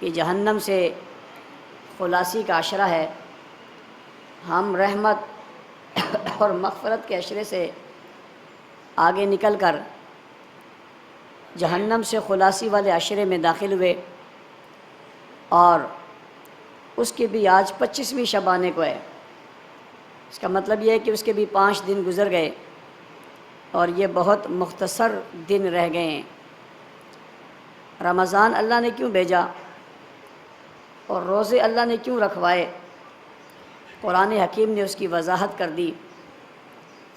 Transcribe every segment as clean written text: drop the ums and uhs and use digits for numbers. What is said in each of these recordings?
کہ جہنم سے خلاصی کا عشرہ ہے، ہم رحمت اور مغفرت کے عشرے سے آگے نکل کر جہنم سے خلاصی والے عشرے میں داخل ہوئے، اور اس کی بھی آج 25ویں شب آنے کو ہے۔ اس کا مطلب یہ ہے کہ اس کے بھی 5 دن گزر گئے اور یہ بہت مختصر دن رہ گئے ہیں۔ رمضان اللہ نے کیوں بھیجا اور روزے اللہ نے کیوں رکھوائے؟ قرآن حکیم نے اس کی وضاحت کر دی۔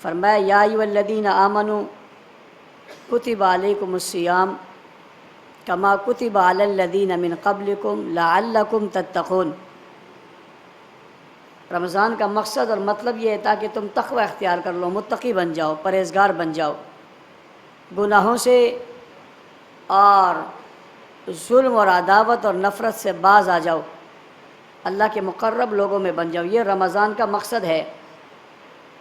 فرمایا یا ایھا الذین آمنوا کتب علیکم الصیام کما کتب علی الذین من قبلکم لعلکم تتقون۔ رمضان کا مقصد اور مطلب یہ ہے تاکہ تم تقوی اختیار کر لو، متقی بن جاؤ، پرہیزگار بن جاؤ، گناہوں سے اور ظلم اور عداوت اور نفرت سے باز آ جاؤ، اللہ کے مقرب لوگوں میں بن جاؤ۔ یہ رمضان کا مقصد ہے۔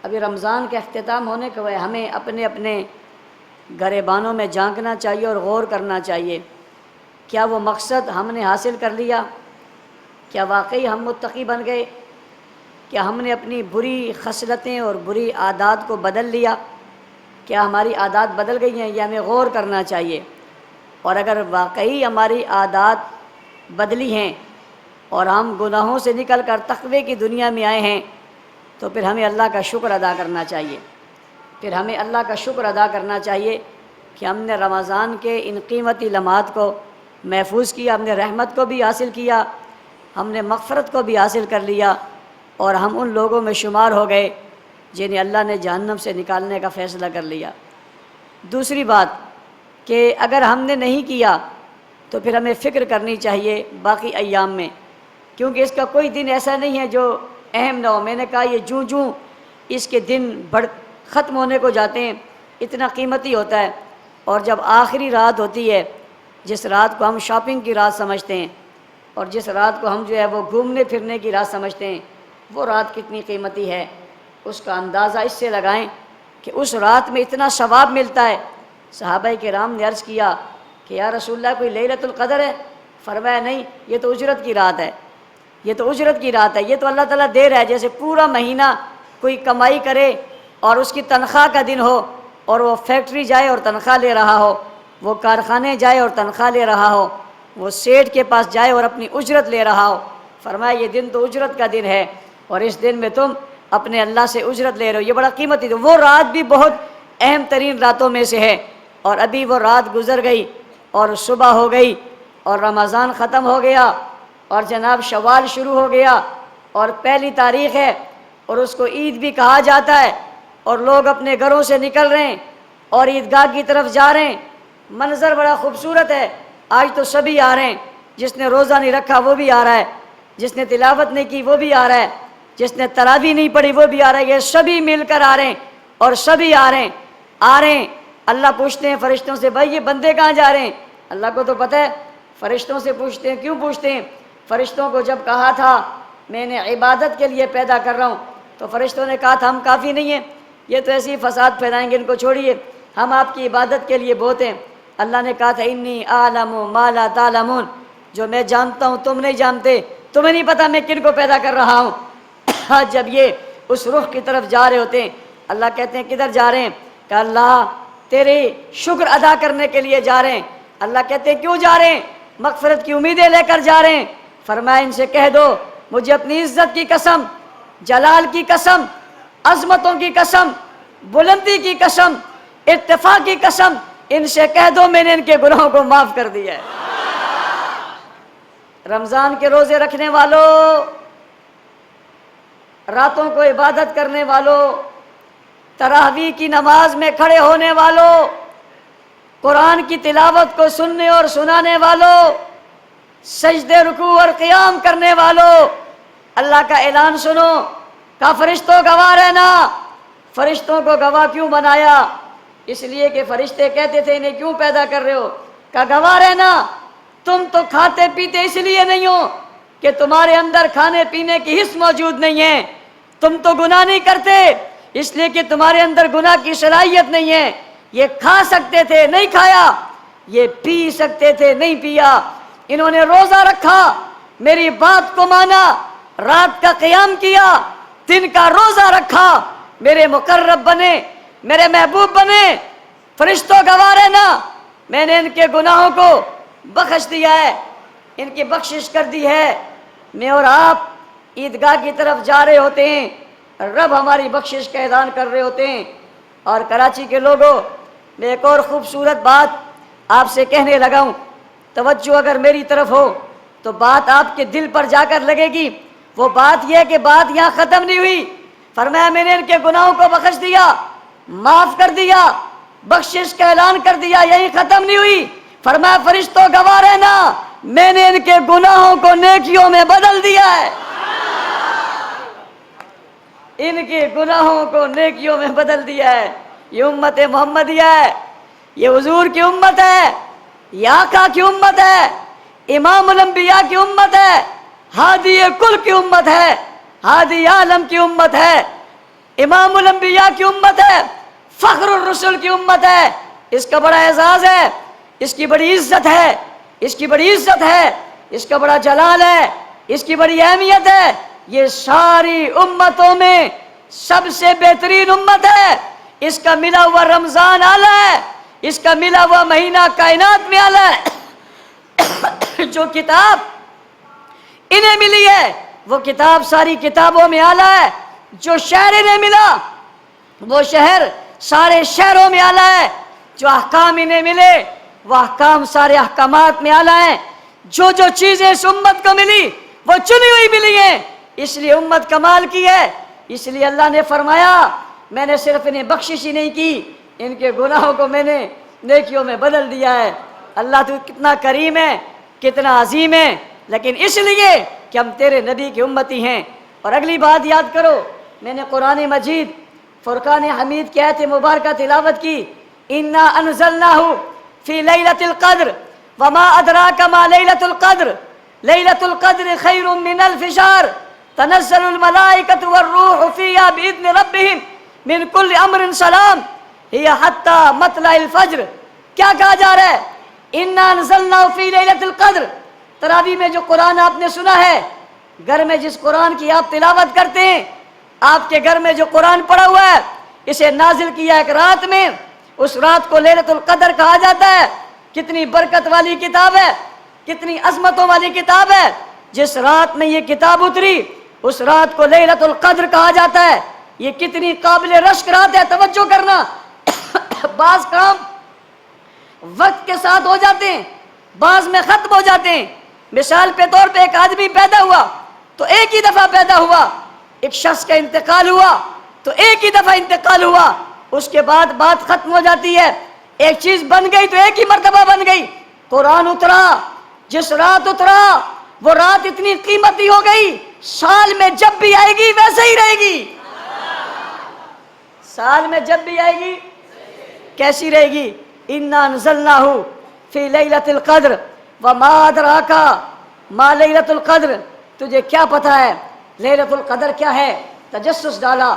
ابھی رمضان کے اختتام ہونے کے بعد ہمیں اپنے اپنے گریبانوں میں جھانکنا چاہیے اور غور کرنا چاہیے، کیا وہ مقصد ہم نے حاصل کر لیا؟ کیا واقعی ہم متقی بن گئے؟ کیا ہم نے اپنی بری خصلتیں اور بری عادات کو بدل لیا؟ کیا ہماری عادات بدل گئی ہیں؟ یہ ہمیں غور کرنا چاہیے۔ اور اگر واقعی ہماری عادات بدلی ہیں اور ہم گناہوں سے نکل کر تقوی کی دنیا میں آئے ہیں تو پھر ہمیں اللہ کا شکر ادا کرنا چاہیے۔ پھر ہمیں اللہ کا شکر ادا کرنا چاہیے کہ ہم نے رمضان کے ان قیمتی لمحات کو محفوظ کیا، ہم نے رحمت کو بھی حاصل کیا، ہم نے مغفرت کو بھی حاصل کر لیا، اور ہم ان لوگوں میں شمار ہو گئے جنہیں اللہ نے جہنم سے نکالنے کا فیصلہ کر لیا۔ دوسری بات کہ اگر ہم نے نہیں کیا تو پھر ہمیں فکر کرنی چاہیے باقی ایام میں، کیونکہ اس کا کوئی دن ایسا نہیں ہے جو اہم نہ ہو۔ میں نے کہا یہ جوں اس کے دن ختم ہونے کو جاتے ہیں اتنا قیمتی ہوتا ہے، اور جب آخری رات ہوتی ہے، جس رات کو ہم شاپنگ کی رات سمجھتے ہیں اور جس رات کو ہم جو ہے وہ گھومنے پھرنے کی رات سمجھتے ہیں، وہ رات کتنی قیمتی ہے اس کا اندازہ اس سے لگائیں کہ اس رات میں اتنا ثواب ملتا ہے۔ صحابہ کرام نے عرض کیا کہ یا رسول اللہ کوئی لیلۃ القدر ہے؟ فرمایا نہیں، یہ تو اجرت کی رات ہے، یہ تو اجرت کی رات ہے، یہ تو اللہ تعالیٰ دے رہا ہے۔ جیسے پورا مہینہ کوئی کمائی کرے اور اس کی تنخواہ کا دن ہو، اور وہ فیکٹری جائے اور تنخواہ لے رہا ہو، وہ کارخانے جائے اور تنخواہ لے رہا ہو، وہ سیٹھ کے پاس جائے اور اپنی اجرت لے رہا ہو۔ فرمایا یہ دن تو اجرت کا دن ہے، اور اس دن میں تم اپنے اللہ سے اجرت لے رہے ہو، یہ بڑا قیمتی ہے۔ وہ رات بھی بہت اہم ترین راتوں میں سے ہے، اور ابھی وہ رات گزر گئی اور صبح ہو گئی اور رمضان ختم ہو گیا اور جناب شوال شروع ہو گیا اور 1 تاریخ ہے، اور اس کو عید بھی کہا جاتا ہے، اور لوگ اپنے گھروں سے نکل رہے ہیں اور عیدگاہ کی طرف جا رہے ہیں۔ منظر بڑا خوبصورت ہے۔ آج تو سبھی آ رہے ہیں، جس نے روزہ نہیں رکھا وہ بھی آ رہا ہے، جس نے تلاوت نہیں کی وہ بھی آ رہا ہے، جس نے تراویح نہیں پڑھی وہ بھی آ رہا ہے۔ یہ سبھی مل کر آ رہے ہیں اور سبھی آ رہے ہیں۔ اللہ پوچھتے ہیں فرشتوں سے بھائی یہ بندے کہاں جا رہے ہیں؟ اللہ کو تو پتہ ہے، فرشتوں سے پوچھتے ہیں۔ کیوں پوچھتے ہیں؟ فرشتوں کو جب کہا تھا میں نے عبادت کے لیے پیدا کر رہا ہوں تو فرشتوں نے کہا تھا ہم کافی نہیں ہیں، یہ تو ایسی فساد پھیلائیں گے، ان کو چھوڑیے، ہم آپ کی عبادت کے لیے بہت ہیں۔ اللہ نے کہا تھا انی اعلم ما لا تعلمون، جو میں جانتا ہوں تم نہیں جانتے، تمہیں نہیں پتہ میں کن کو پیدا کر رہا ہوں۔ جب یہ اس رخ کی طرف جا رہے ہوتے ہیں، اللہ کہتے ہیں کدھر جا رہے ہیں؟ کہ اللہ تیرے شکر ادا کرنے کے لیے جا رہے ہیں۔ اللہ کہتے ہیں کیوں جا رہے ہیں؟ مغفرت کی امیدیں لے کر جا رہے ہیں۔ فرمایا ان سے کہہ دو مجھے اپنی عزت کی قسم، جلال کی قسم، عظمتوں کی قسم، بلندی کی قسم، ارتفاع کی قسم، ان سے کہہ دو میں نے ان کے گناہوں کو معاف کر دیا ہے۔ رمضان کے روزے رکھنے والوں، راتوں کو عبادت کرنے والوں، تراویح کی نماز میں کھڑے ہونے والوں، قرآن کی تلاوت کو سننے اور سنانے والوں، سجدے رکوع اور قیام کرنے والوں، اللہ کا اعلان سنو، کہا فرشتوں گواہ رہنا۔ فرشتوں کو گواہ کیوں بنایا؟ اس لیے کہ فرشتے کہتے تھے انہیں کیوں پیدا کر رہے ہو؟ کہا گواہ رہنا، تم تو کھاتے پیتے اس لیے نہیں ہو کہ تمہارے اندر کھانے پینے کی حس موجود نہیں ہے، تم تو گناہ نہیں کرتے اس لیے کہ تمہارے اندر گناہ کی صلاحیت نہیں ہے۔ یہ کھا سکتے تھے نہیں کھایا، یہ پی سکتے تھے نہیں پیا، انہوں نے روزہ رکھا، میری بات کو مانا، رات کا قیام کیا، دن کا روزہ رکھا، میرے مقرب بنے، میرے محبوب بنے، فرشتوں گوارے نا، میں نے ان کے گناہوں کو بخش دیا ہے، ان کی بخشش کر دی ہے۔ میں اور آپ عیدگاہ کی طرف جا رہے ہوتے ہیں، رب ہماری بخشش کا اعلان کر رہے ہوتے ہیں۔ اور کراچی کے لوگوں، میں ایک اور خوبصورت بات آپ سے کہنے لگا ہوں، توجہ اگر میری طرف ہو تو بات آپ کے دل پر جا کر لگے گی۔ وہ بات یہ ہے کہ بات یہاں ختم نہیں ہوئی۔ فرمایا میں نے ان کے گناہوں کو بخش دیا، معاف کر دیا، بخشش کا اعلان کر دیا، یہی ختم نہیں ہوئی۔ فرمایا فرشتوں گواہ رہنا، میں نے ان کے گناہوں کو نیکیوں میں بدل دیا ہے، ان کے گناہوں کو نیکیوں میں بدل دیا ہے۔ یہ امت محمدیہ ہے، یہ حضور کی امت ہے، یہ آقا کی امت ہے، امام الانبیاء کی امت ہے، ہادی کل کی امت ہے، ہادی عالم کی امت ہے، امام الانبیاء کی امت ہے، فخر الرسل کی امت ہے۔ اس کا بڑا اعزاز ہے، اس کی بڑی عزت ہے، اس کی بڑی عزت ہے، اس کا بڑا جلال ہے، اس کی بڑی اہمیت ہے۔ یہ ساری امتوں میں سب سے بہترین امت ہے۔ اس کا ملا ہوا رمضان اعلیٰ ہے، اس کا ملا ہوا مہینہ کائنات میں اعلیٰ ہے۔ جو کتاب انہیں ملی ہے وہ کتاب ساری کتابوں میں اعلیٰ ہے۔ جو شہر انہیں ملا وہ شہر سارے شہروں میں اعلیٰ ہے۔ جو احکام انہیں ملے وہ احکام سارے احکامات میں اعلیٰ ہیں۔ جو جو چیزیں اس امت کو ملی وہ چنی ہوئی ملی ہیں، اس لیے امت کمال کی ہے۔ اس لیے اللہ نے فرمایا میں نے صرف انہیں بخشش ہی نہیں کی، ان کے گناہوں کو میں نے نیکیوں میں بدل دیا ہے۔ اللہ تو کتنا کریم ہے، کتنا عظیم ہے، لیکن اس لیے کہ ہم تیرے نبی کی امتی ہیں۔ اور اگلی بات یاد کرو، میں نے قرآن مجید فرقان حمید کی آیت مبارکہ تلاوت کی، انا انزلناہ فی لیلۃ القدر وما ادراک ما لیلۃ القدر لیلۃ القدر خیر من الف شہر تنزل الملائکۃ والروح فیہا باذن ربہم من کل امر سلام ہی حتی مطلع الفجر۔ کیا کہا جا رہا ہے؟ انا انزلناہ فی لیلۃ القدر۔ تراویح میں جو قرآن آپ نے سنا ہے، گھر میں جس قرآن کی آپ تلاوت کرتے ہیں، آپ کے گھر میں جو قرآن پڑھا ہوا ہے، اسے نازل کیا ایک رات میں، اس رات کو لیلۃ القدر کہا جاتا ہے۔ کتنی برکت والی کتاب ہے، کتنی عظمتوں والی کتاب ہے۔ جس رات میں یہ کتاب اتری اس رات کو لیلۃ القدر کہا جاتا ہے۔ یہ کتنی قابل رشک رات ہے، توجہ کرنا۔ بعض کام وقت کے ساتھ ہو جاتے ہیں، بعض میں ختم ہو جاتے ہیں۔ مثال کے طور پہ ایک آدمی پیدا ہوا تو ایک ہی دفعہ پیدا ہوا، ایک شخص کا انتقال ہوا تو ایک ہی دفعہ انتقال ہوا، اس کے بعد بات ختم ہو جاتی ہے۔ ایک چیز بن گئی تو ایک ہی مرتبہ بن گئی۔ قرآن اترا، جس رات اترا وہ رات اتنی قیمتی ہو گئی، سال میں جب بھی آئے گی ویسے ہی رہے گی۔ سال میں جب بھی آئے گی کیسی رہے گی؟ انا انزلناہ فی لیلۃ القدر وما ادراک ما لیلۃ القدر۔ تجھے کیا پتہ ہے لیلۃ القدر کیا ہے؟ تجسس ڈالا،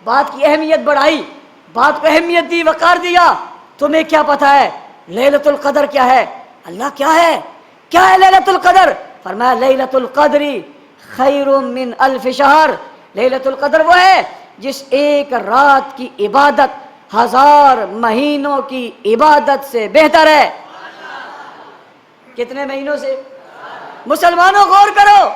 بات کی اہمیت بڑھائی، بات کو اہمیت دی، وقار دیا۔ تمہیں کیا پتہ ہے لیلۃ القدر کیا ہے؟ اللہ کیا ہے؟ کیا ہے لیلۃ القدر؟ فرمایا لیلۃ القدر خیر من الف شہر۔ لیلۃ القدر وہ ہے جس ایک رات کی عبادت 1000 مہینوں کی عبادت سے بہتر ہے۔ کتنے مہینوں سے؟ مسلمانوں غور کرو،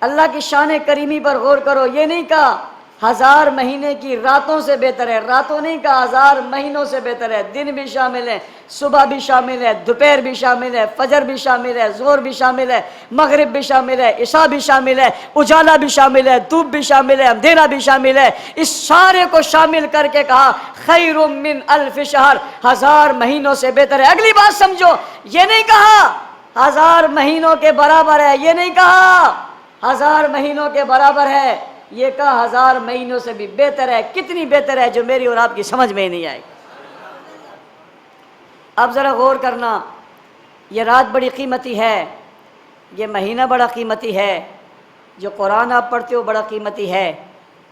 اللہ کی شان کریمی پر غور کرو۔ یہ نہیں کہا 1000 مہینے کی راتوں سے بہتر ہے، راتوں نہیں کہا 1000 مہینوں سے بہتر ہے۔ دن بھی شامل ہے، صبح بھی شامل ہے، دوپہر بھی شامل ہے، فجر بھی شامل ہے، ظہر بھی شامل ہے، مغرب بھی شامل ہے، عشاء بھی شامل ہے، اجالا بھی شامل ہے، دھوپ بھی شامل ہے، اندھیرا بھی شامل ہے۔ اس سارے کو شامل کر کے کہا خیر من الف شہر، 1000 مہینوں سے بہتر ہے۔ اگلی بات سمجھو، یہ نہیں کہا 1000 مہینوں کے برابر ہے، یہ نہیں کہا 1000 مہینوں کے برابر ہے، یہ کہا 1000 مہینوں سے بھی بہتر ہے۔ کتنی بہتر ہے جو میری اور آپ کی سمجھ میں ہی نہیں آئے۔ اب ذرا غور کرنا، یہ رات بڑی قیمتی ہے، یہ مہینہ بڑا قیمتی ہے، جو قرآن آپ پڑھتے ہو بڑا قیمتی ہے،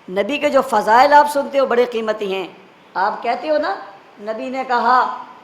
نبی کے جو فضائل آپ سنتے ہو بڑے قیمتی ہیں۔ آپ کہتے ہو نا نبی نے کہا،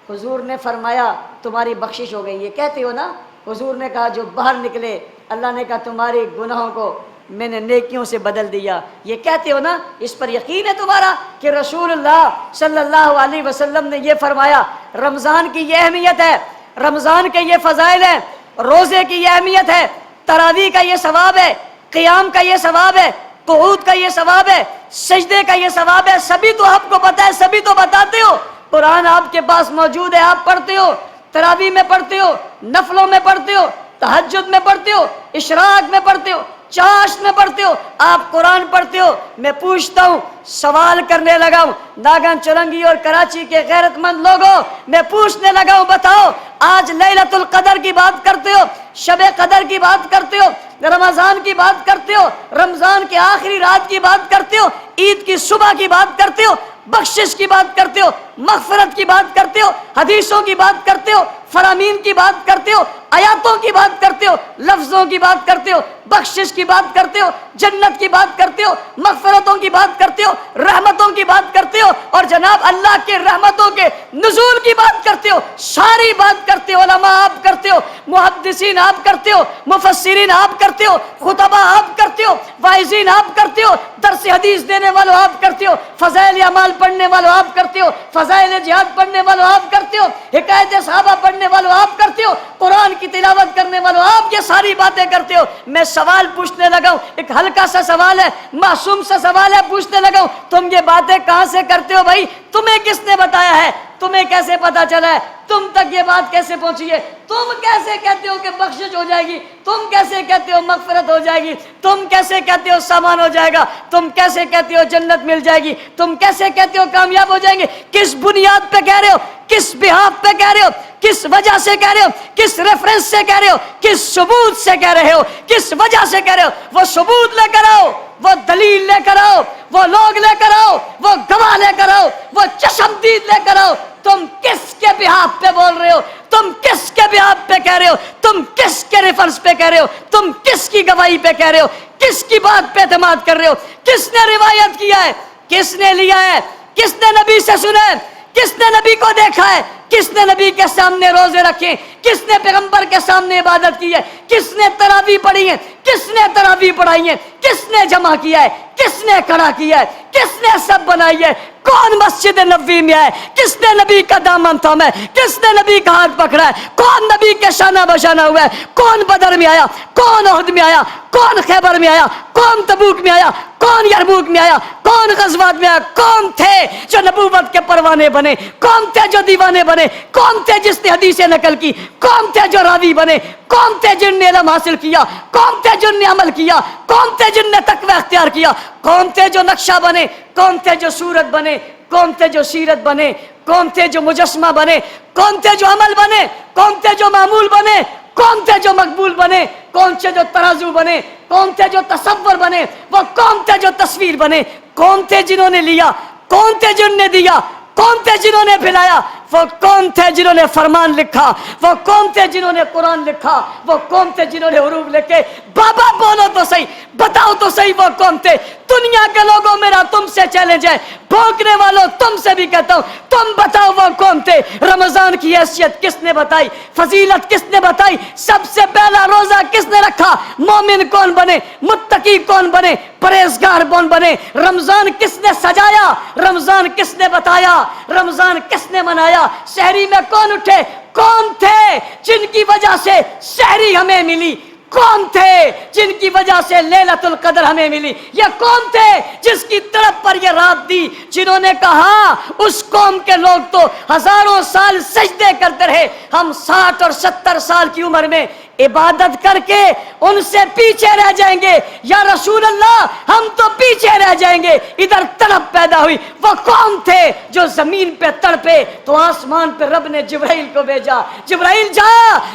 حضور نے فرمایا تمہاری بخشش ہو گئی، یہ کہتے ہو نا، حضور نے کہا جو باہر نکلے، اللہ نے کہا تمہارے گناہوں کو میں نے نیکیوں سے بدل دیا۔ یہ کہتے ہو نا، اس پر یقین ہے تمہارا کہ رسول اللہ صلی اللہ علیہ وسلم نے یہ فرمایا، رمضان کی یہ اہمیت ہے، رمضان کے یہ فضائل ہیں، روزے کی یہ اہمیت ہے، تراویح کا یہ ثواب ہے، قیام کا یہ ثواب ہے، قعود کا یہ ثواب ہے، سجدے کا یہ ثواب ہے، سبھی تو آپ کو پتہ ہے، سبھی تو بتاتے ہو، قرآن آپ کے پاس موجود ہے، آپ پڑھتے ہو، تراویح میں پڑھتے ہو، نفلوں میں پڑھتے ہو، تہجد میں پڑھتے ہو، اشراق میں پڑھتے ہو، چاشت میں پڑھتے ہو، آپ قرآن پڑھتے ہو۔ میں پوچھتا ہوں، سوال کرنے لگا ہوں ناگن چرنگی اور کراچی کے غیرت مند لوگوں، میں پوچھنے لگا ہوں، بتاؤ آج لیلۃ القدر کی بات کرتے ہو، شب قدر کی بات کرتے ہو، رمضان کی بات کرتے ہو، رمضان کے آخری رات کی بات کرتے ہو، عید کی صبح کی بات کرتے ہو، بخشش کی بات کرتے ہو، مغفرت کی بات کرتے ہو، حدیثوں کی بات کرتے ہو، فرامین کی بات کرتے ہو، آیاتوں کی بات کرتے ہو، لفظوں کی بات کرتے ہو، بخشش کی بات کرتے ہو، جنت کی بات کرتے ہو، مغفرتوں کی بات کرتے ہو، رحمتوں کی بات کرتے ہو، اور جناب اللہ کے رحمتوں کے نزول کی بات کرتے ہو، ساری بات کرتے ہو، علماء آپ کرتے ہو، محدثین آپ کرتے ہو، مفسرین آپ کرتے ہو، خطبہ آپ کرتے ہو، واعظین آپ کرتے ہو، درس حدیث دینے والوں آپ کرتے ہو، فضائل اعمال پڑھنے والوں آپ کرتے ہو، فضائل جہاد پڑھنے والوں آپ کرتے ہو، حکایت صحابہ پڑھنے والوں آپ کرتے ہو، قرآن کی تلاوت کرنے والوں آپ یہ ساری باتیں کرتے ہو۔ میں سوال پوچھنے لگا ہوں، ایک ہلکا سا سوال ہے، معصوم سا سوال ہے، پوچھنے لگا ہوں، تم یہ باتیں کہاں سے کرتے ہو بھائی؟ تمہیں کس نے بتایا ہے؟ تمہیں کیسے پتا چلا ہے؟ تم تک یہ بات کیسے پہنچی ہے؟ تم کیسے کہتے ہو کہ بخشش ہو جائے گی؟ تم کیسے کہتے ہو مغفرت ہو جائے گی؟ تم کیسے کہتے ہو سامان ہو جائے گا؟ تم کیسے کہتے ہو جنت مل جائے گی؟ تم کیسے کہتے ہو کامیاب ہو جائیں گے؟ کس بنیاد پہ کہہ رہے ہو؟ کس بہاف پہ کہہ رہے ہو؟ کس وجہ سے کہہ رہے ہو؟ کس ریفرنس سے کہہ رہے ہو؟ کس ثبوت سے کہہ رہے ہو؟ کس وجہ سے کہہ رہے ہو؟ وہ ثبوت لے کر آؤ، وہ دلیل لے کر آؤ، وہ لوگ لے کر آؤ، وہ گواہ لے کر آؤ، وہ چشمدید لے کر آؤ۔ تم کس کے بہاف پہ بول رہے ہو؟ تم کس کے بہاف پہ کہہ رہے ہو؟ تم کس کے ریفرنس پہ کہہ رہے ہو؟ تم کس کی گواہی پہ کہہ رہے ہو؟ کس کی بات پہ اعتماد کر رہے ہو؟ کس نے روایت کیا ہے؟ کس نے لیا ہے؟ کس نے نبی سے سنا ہے؟ کس نے نبی کو دیکھا ہے؟ کس نے نبی کے سامنے روزے رکھے؟ کس نے پیغمبر کے سامنے عبادت کی ہے؟ کس نے تراویح پڑھی ہے؟ کس نے تراویح پڑھائی ہے؟ کس نے جمع کیا ہے؟ کس نے کھڑا کیا ہے؟ کس نے سب بنائی ہے؟ کون مسجد نبوی میں آئے؟ کس نے نبی کا دامن تھاما ہے؟ کس نے نبی کا ہاتھ پکڑا ہے؟ کون نبی کے شانہ بشانہ ہوا ہے؟ کون بدر میں آیا؟ کون احد میں آیا؟ کون خیبر میں آیا؟ کون تبوک میں آیا؟ کون یرموک میں آیا؟ کون غزوات میں آیا؟ کون تھے جو نبوت کے پروانے بنے؟ کون تھے جو دیوانے بنے؟ کون تھے جس نے حدیثیں نقل کی؟ کون تھے جو راوی بنے؟ کون تھے جن نے علم حاصل کیا؟ کون تھے جن نے عمل کیا؟ کون تھے جن نے تقوی اختیار کیا؟ کون تھے جو نقشہ بنے؟ کون تھے جو صورت بنے؟ کون تھے جو سیرت بنے؟ کون تھے جو مجسمہ بنے؟ کون تھے جو عمل بنے؟ کون تھے جو معمول بنے؟ کون تھے جو مقبول بنے؟ کون تھے جو ترازو بنے؟ کون تھے جو تصور بنے؟ وہ کون تھے جو تصویر بنے؟ کون تھے جنہوں نے لیا؟ کون تھے جن نے دیا؟ کون تھے جنہوں نے پھیلایا؟ وہ کون تھے جنہوں نے فرمان لکھا؟ وہ کون تھے جنہوں نے قرآن لکھا؟ وہ کون تھے جنہوں نے حروف لکھے؟ بابا بولو تو صحیح، بتاؤ تو صحیح، وہ کون تھے؟ دنیا کے لوگوں، میرا تم سے چیلنج ہے، بھونکنے والوں تم سے بھی کہتا ہوں، تم بتاؤ وہ کون تھے؟ رمضان کی حیثیت کس نے بتائی؟ فضیلت کس نے بتائی؟ سب سے پہلا روزہ کس نے رکھا؟ مومن کون بنے؟ متقی کون بنے؟ پرہیزگار کون بنے؟ رمضان کس نے سجایا؟ رمضان کس نے بتایا؟ رمضان کس نے منایا؟ سحری میں کون اٹھے؟ کون تھے جن کی وجہ سے سحری ہمیں ملی؟ کون تھے جن کی وجہ سے لیلۃ القدر ہمیں ملی؟ یہ کون تھے جس کی طرف پر یہ رات دی؟ جنہوں نے کہا اس قوم کے لوگ تو ہزاروں سال سجدے کرتے رہے، ہم 60 اور 70 سال کی عمر میں عبادت کر کے ان سے پیچھے رہ جائیں گے، یا رسول اللہ ہم تو پیچھے رہ جائیں گے۔ ادھر تڑپ پیدا ہوئی۔ وہ کون تھے جو زمین پہ تڑپے تو آسمان پہ رب نے جبرائیل کو بھیجا، جبرائیل جا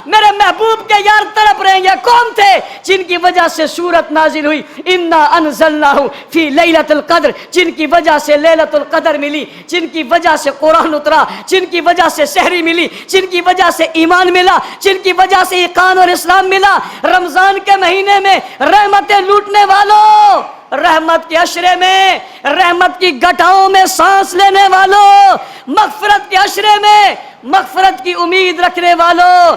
میرے محبوب کے یار تڑپ رہے ہیں۔ یہ کون تھے جن کی وجہ سے سورت نازل ہوئی انا انزلناہ فی لیلۃ القدر، جن کی وجہ سے لیلۃ القدر ملی، جن کی وجہ سے قرآن اترا، جن کی وجہ سے سحری ملی، جن کی وجہ سے ایمان ملا، جن کی وجہ سے ایقان اور اسلام ملا۔ رمضان کے مہینے میں رحمتیں لوٹنے والوں، رحمت کے عشرے میں، رحمت کی گٹاؤں میں سانس لینے والوں، مغفرت کے عشرے میں مغفرت کی امید رکھنے والوں،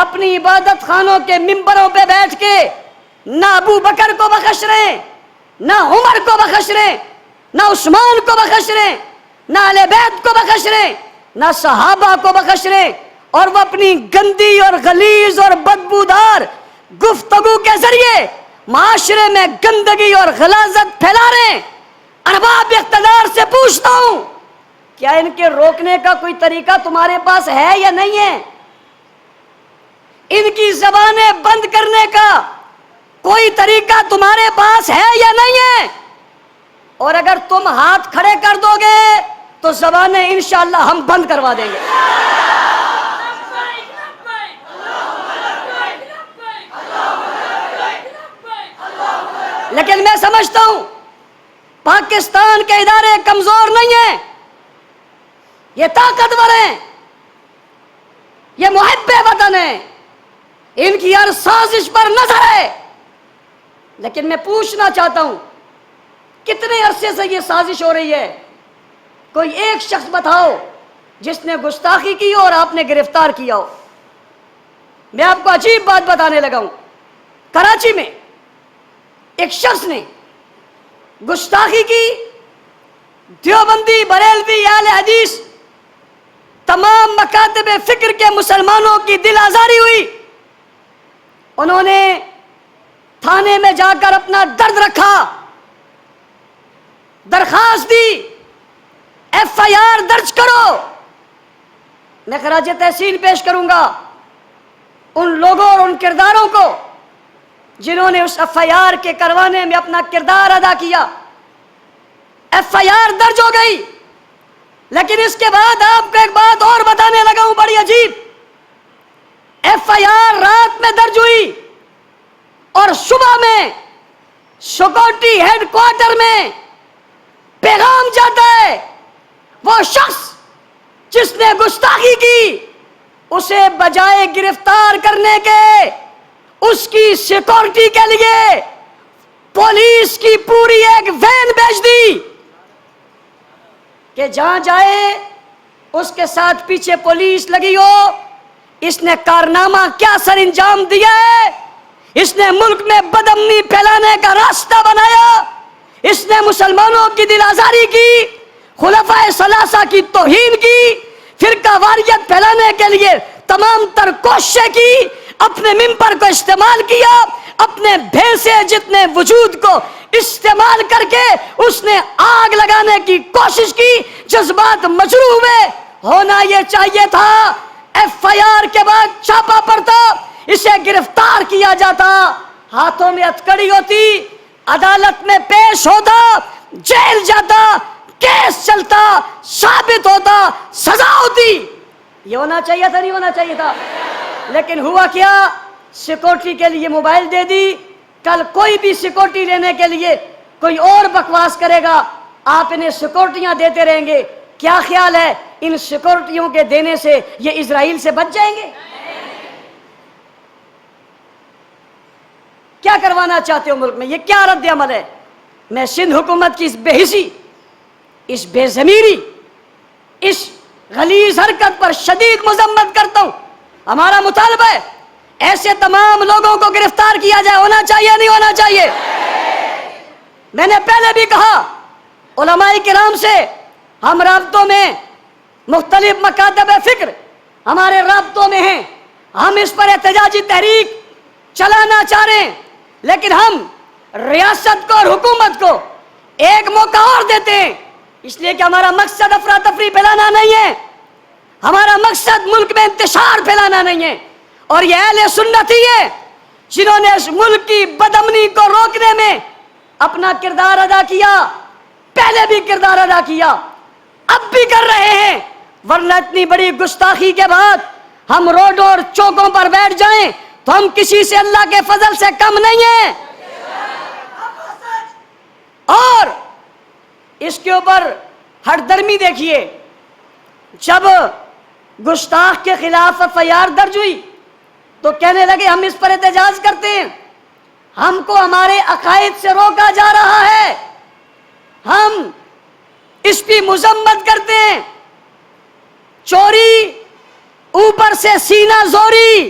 اپنی عبادت خانوں کے ممبروں پہ بیٹھ کے نہ ابو بکر کو بخش رہے ہیں، نہ عمر کو بخش رہے ہیں، نہ عثمان کو بخش رہے ہیں، نہ اہل بیت کو بخش رہے ہیں، نہ صحابہ کو بخش رہے ہیں، اور وہ اپنی گندی اور غلیظ اور بدبودار گفتگو کے ذریعے معاشرے میں گندگی اور غلاظت پھیلا رہے ہیں۔ ارباب اقتدار سے پوچھتا ہوں، کیا ان کے روکنے کا کوئی طریقہ تمہارے پاس ہے یا نہیں ہے؟ ان کی زبانیں بند کرنے کا کوئی طریقہ تمہارے پاس ہے یا نہیں ہے؟ اور اگر تم ہاتھ کھڑے کر دو گے تو زبانیں انشاءاللہ ہم بند کروا دیں گے۔ لیکن میں سمجھتا ہوں پاکستان کے ادارے کمزور نہیں ہیں، یہ طاقتور ہیں، یہ محب وطن ہیں، ان کی ہر سازش پر نظر ہے۔ لیکن میں پوچھنا چاہتا ہوں، کتنے عرصے سے یہ سازش ہو رہی ہے؟ کوئی ایک شخص بتاؤ جس نے گستاخی کی اور آپ نے گرفتار کیا ہو۔ میں آپ کو عجیب بات بتانے لگا ہوں، کراچی میں ایک شخص نے گستاخی کی، دیوبندی، بریلوی، اہل حدیث، تمام مکاتب فکر کے مسلمانوں کی دل آزاری ہوئی۔ انہوں نے تھانے میں جا کر اپنا درد رکھا، درخواست دی، ایف آئی آر درج کرو۔ میں خراج تحسین پیش کروں گا ان لوگوں اور ان کرداروں کو جنہوں نے اس ایف آئی آر کے کروانے میں اپنا کردار ادا کیا۔ ایف آئی آر درج ہو گئی، لیکن اس کے بعد آپ کو ایک بات اور بتانے لگا ہوں بڑی عجیب۔ ایف آئی آر رات میں درج ہوئی اور صبح میں سیکورٹی ہیڈ کوارٹر میں پیغام جاتا ہے، وہ شخص جس نے گستاخی کی اسے بجائے گرفتار کرنے کے اس کی سیکورٹی کے لیے پولیس کی پوری ایک وین بھیج دی کہ جہاں جائے اس کے ساتھ پیچھے پولیس لگی ہو۔ اس نے کارنامہ کیا سر انجام دیا ہے؟ اس نے ملک میں بدامنی پھیلانے کا راستہ بنایا، اس نے مسلمانوں کی دل آزاری کی، خلفائے ثلاثہ کی توہین کی، فرقہ واریت پھیلانے کے لیے تمام تر کوششیں کی، اپنے ممبر کو استعمال کیا، اپنے بھینسے جتنے وجود کو استعمال کر کے اس نے آگ لگانے کی کوشش کی۔ جذبات مجروح ہوئے، ہونا یہ چاہیے تھا ایف آئی آر کے بعد چھاپا پڑتا، اسے گرفتار کیا جاتا، ہاتھوں میں ہتھکڑی ہوتی، عدالت میں پیش ہوتا، جیل جاتا، کیس چلتا، ثابت ہوتا، سزا ہوتی۔ یہ ہونا چاہیے تھا، نہیں ہونا چاہیے تھا؟ لیکن ہوا کیا؟ سیکورٹی کے لیے موبائل دے دی، کل کوئی بھی سیکورٹی لینے کے لیے کوئی اور بکواس کرے گا، آپ انہیں سیکورٹیاں دیتے رہیں گے۔ کیا خیال ہے ان سیکورٹیوں کے دینے سے یہ اسرائیل سے بچ جائیں گے؟ کیا کروانا چاہتے ہو ملک میں؟ یہ کیا رد عمل ہے؟ میں سندھ حکومت کی اس بے حسی، اس بے ضمیری، اس غلیظ حرکت پر شدید مذمت کرتا ہوں۔ ہمارا مطالبہ ہے ایسے تمام لوگوں کو گرفتار کیا جائے۔ ہونا چاہیے نہیں ہونا چاہیے؟ میں نے پہلے بھی کہا علماء کرام سے ہم رابطوں میں، مختلف مکاتب فکر ہمارے رابطوں میں ہیں، ہم اس پر احتجاجی تحریک چلانا چاہ رہے ہیں، لیکن ہم ریاست کو اور حکومت کو ایک موقع اور دیتے ہیں، اس لیے کہ ہمارا مقصد افراتفری پھیلانا نہیں ہے، ہمارا مقصد ملک میں انتشار پھیلانا نہیں ہے۔ اور یہ اہل سنت ہی ہے جنہوں نے اس ملک کی بدامنی کو روکنے میں اپنا کردار ادا کیا، پہلے بھی کردار ادا کیا، اب بھی کر رہے ہیں، ورنہ اتنی بڑی گستاخی کے بعد ہم روڈوں اور چوکوں پر بیٹھ جائیں تو ہم کسی سے اللہ کے فضل سے کم نہیں ہیں۔ اور اس کے اوپر ہٹ درمی دیکھیے، جب گستاخ کے خلاف ایف آئی آر درج ہوئی تو کہنے لگے ہم اس پر احتجاج کرتے ہیں، ہم کو ہمارے عقائد سے روکا جا رہا ہے، ہم اس کی مذمت کرتے ہیں، چوری، اوپر سے سینہ زوری،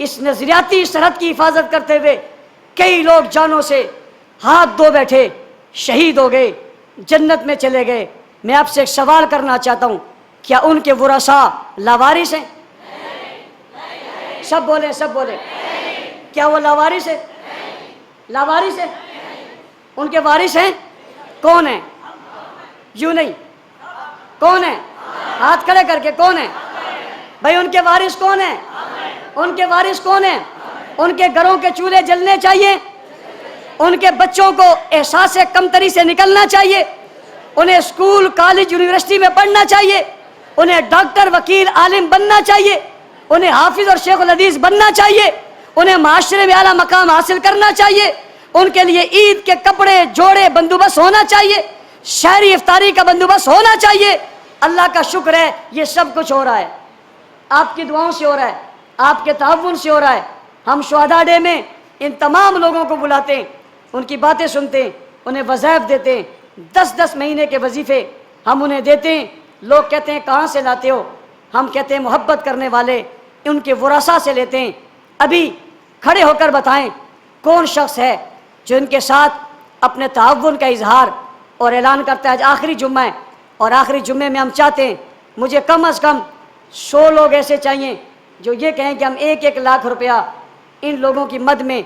اس نظریاتی سرحد کی حفاظت کرتے ہوئے کئی لوگ جانوں سے ہاتھ دھو بیٹھے، شہید ہو گئے، جنت میں چلے گئے۔ میں آپ سے ایک سوال کرنا چاہتا ہوں، کیا ان کے ورثاء لاوارث ہیں؟ سب بولے، سب بولے، کیا وہ لاوارث ہے؟ لاوارث ہے؟ ان کے وارث ہیں؟ کون ہیں؟ یوں نہیں، کون ہے؟ ہاتھ کھڑے کر کے کون ہے بھائی؟ ان کے وارث کون ہیں؟ ان کے وارث کون ہیں؟ ان کے گھروں کے چولہے جلنے چاہیے، ان کے بچوں کو احساس کمتری سے نکلنا چاہیے، انہیں اسکول، کالج، یونیورسٹی میں پڑھنا چاہیے، انہیں ڈاکٹر، وکیل، عالم بننا چاہیے، انہیں حافظ اور شیخ الحدیث بننا چاہیے، انہیں معاشرے میں اعلیٰ مقام حاصل کرنا چاہیے، ان کے لیے عید کے کپڑے، جوڑے بندوبست ہونا چاہیے، شہری افطاری کا بندوبست ہونا چاہیے۔ اللہ کا شکر ہے یہ سب کچھ ہو رہا ہے، آپ کی دعاؤں سے ہو رہا ہے، آپ کے تعاون سے ہو رہا ہے۔ ہم شہداء ڈے میں ان تمام لوگوں کو بلاتے ہیں، ان کی باتیں سنتے ہیں، انہیں وظائف دیتے ہیں، 10 مہینے کے وظیفے ہم انہیں دیتے ہیں۔ لوگ کہتے ہیں کہاں سے لاتے ہو؟ ہم کہتے ہیں محبت کرنے والے ان کے ورثاء سے لیتے ہیں۔ ابھی کھڑے ہو کر بتائیں کون شخص ہے جو ان کے ساتھ اپنے تعاون کا اظہار اور اعلان کرتا ہے؟ آج آخری جمعہ ہے، اور آخری جمعے میں ہم چاہتے ہیں مجھے کم از کم 100 لوگ ایسے چاہیے جو یہ کہیں کہ ہم 1 لاکھ روپیہ ان لوگوں کی مد میں